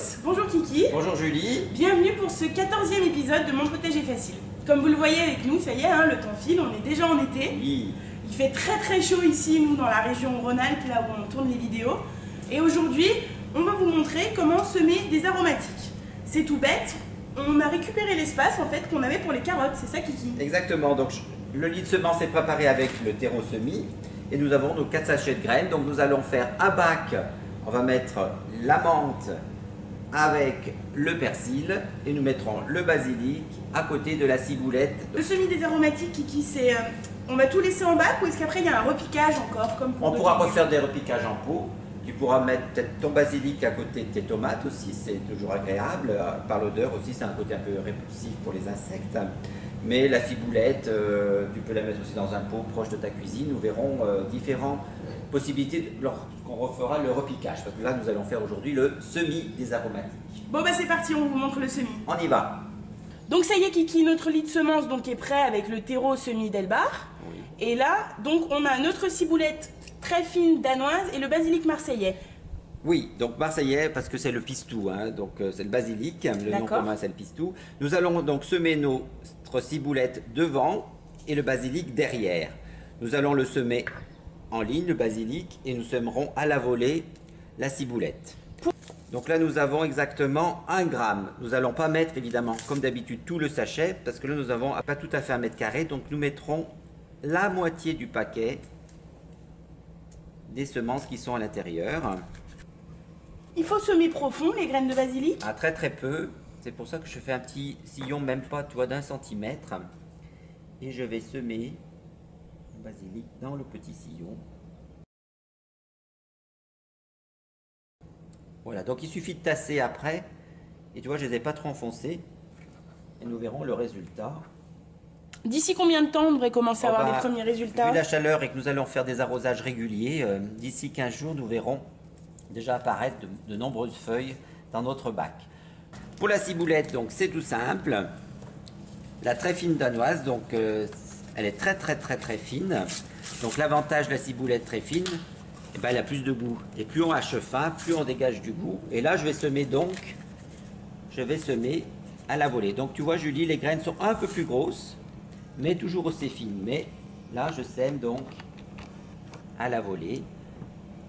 tous, bonjour Kiki. Bonjour Julie. Bienvenue pour ce 14e épisode de Mon Potager Facile. Comme vous le voyez avec nous, ça y est, hein, le temps file, on est déjà en été. Oui. Il fait très chaud ici, nous, dans la région Rhône-Alpes, là où on tourne les vidéos. Et aujourd'hui, on va vous montrer comment semer des aromatiques. C'est tout bête, on a récupéré l'espace en fait qu'on avait pour les carottes, c'est ça Kiki? Exactement, donc le lit de semence est préparé avec le terreau semis et nous avons nos 4 sachets de graines. Donc nous allons faire un bac, on va mettre la menthe avec le persil et nous mettrons le basilic à côté de la ciboulette. Le semis des aromatiques Kiki, c'est... on va tout laisser en bac ou est-ce qu'après il y a un repiquage encore comme pour On pourra refaire des repiquages en pot. Tu pourras mettre peut-être ton basilic à côté de tes tomates aussi, c'est toujours agréable. Par l'odeur aussi, c'est un côté un peu répulsif pour les insectes. Mais la ciboulette, tu peux la mettre aussi dans un pot proche de ta cuisine. Nous verrons différentes possibilités lorsqu'on refera le repiquage. Parce que là, nous allons faire aujourd'hui le semis des aromatiques. Bon bah c'est parti, on vous montre le semis. On y va. Donc ça y est Kiki, notre lit de semences donc, est prêt avec le terreau semis d'Elbar. Oui. Et là, donc on a notre ciboulette très fine danoise et le basilic marseillais. Oui, donc marseillais parce que c'est le pistou, hein, donc c'est le basilic, le nom commun c'est le pistou. Nous allons donc semer notre ciboulette devant et le basilic derrière. Nous allons le semer en ligne, le basilic, et nous semerons à la volée la ciboulette. Donc là nous avons exactement 1 gramme. Nous n'allons pas mettre évidemment comme d'habitude tout le sachet parce que là nous avons pas tout à fait 1 mètre carré, donc nous mettrons la moitié du paquet des semences qui sont à l'intérieur. Il faut semer profond les graines de basilic? Ah, très peu. C'est pour ça que je fais un petit sillon, même pas, tu vois, d'1 centimètre. Et je vais semer le basilic dans le petit sillon. Voilà, donc il suffit de tasser après. Et tu vois, je ne les ai pas trop enfoncés. Et nous verrons le résultat. D'ici combien de temps on devrait commencer à avoir des premiers résultats? Vu la chaleur et que nous allons faire des arrosages réguliers, d'ici 15 jours, nous verrons déjà apparaître de nombreuses feuilles dans notre bac. Pour la ciboulette, donc c'est tout simple. La très fine danoise, donc elle est très fine. Donc l'avantage de la ciboulette très fine, eh ben, elle a plus de goût. Et plus on hache fin, plus on dégage du goût. Et là, je vais semer à la volée. Donc tu vois, Julie, les graines sont un peu plus grosses, mais toujours aussi fines. Mais là, je sème donc à la volée.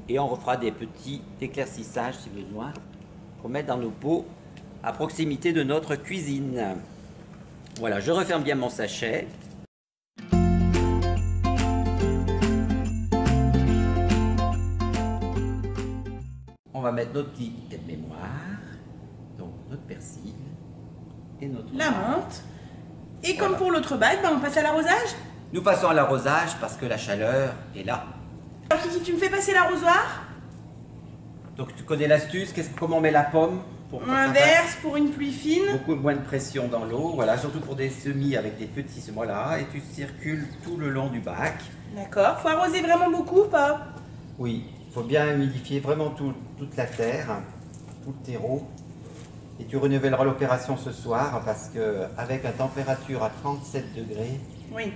Et on refera des petits éclaircissages si besoin pour mettre dans nos pots à proximité de notre cuisine. Voilà, je referme bien mon sachet. On va mettre notre petit aide-mémoire, donc notre persil et notre menthe. Et comme pour l'autre bac, on passe à l'arrosage? Nous passons à l'arrosage parce que la chaleur est là. Alors Kiki, tu me fais passer l'arrosoir? Donc tu connais l'astuce, comment on met la pomme pour on inverse pour une pluie fine. Beaucoup moins de pression dans l'eau, voilà, surtout pour des semis avec des petits semis, voilà, et tu circules tout le long du bac. D'accord, faut arroser vraiment beaucoup ou pas? Oui, il faut bien humidifier vraiment toute la terre, tout le terreau. Et tu renouvelleras l'opération ce soir parce que avec la température à 37 degrés, oui,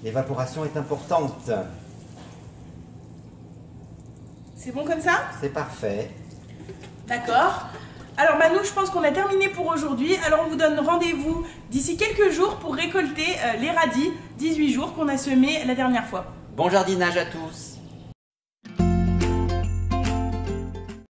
l'évaporation est importante. C'est bon comme ça? C'est parfait. D'accord. Alors Manu, je pense qu'on a terminé pour aujourd'hui. Alors on vous donne rendez-vous d'ici quelques jours pour récolter les radis, 18 jours qu'on a semés la dernière fois. Bon jardinage à tous.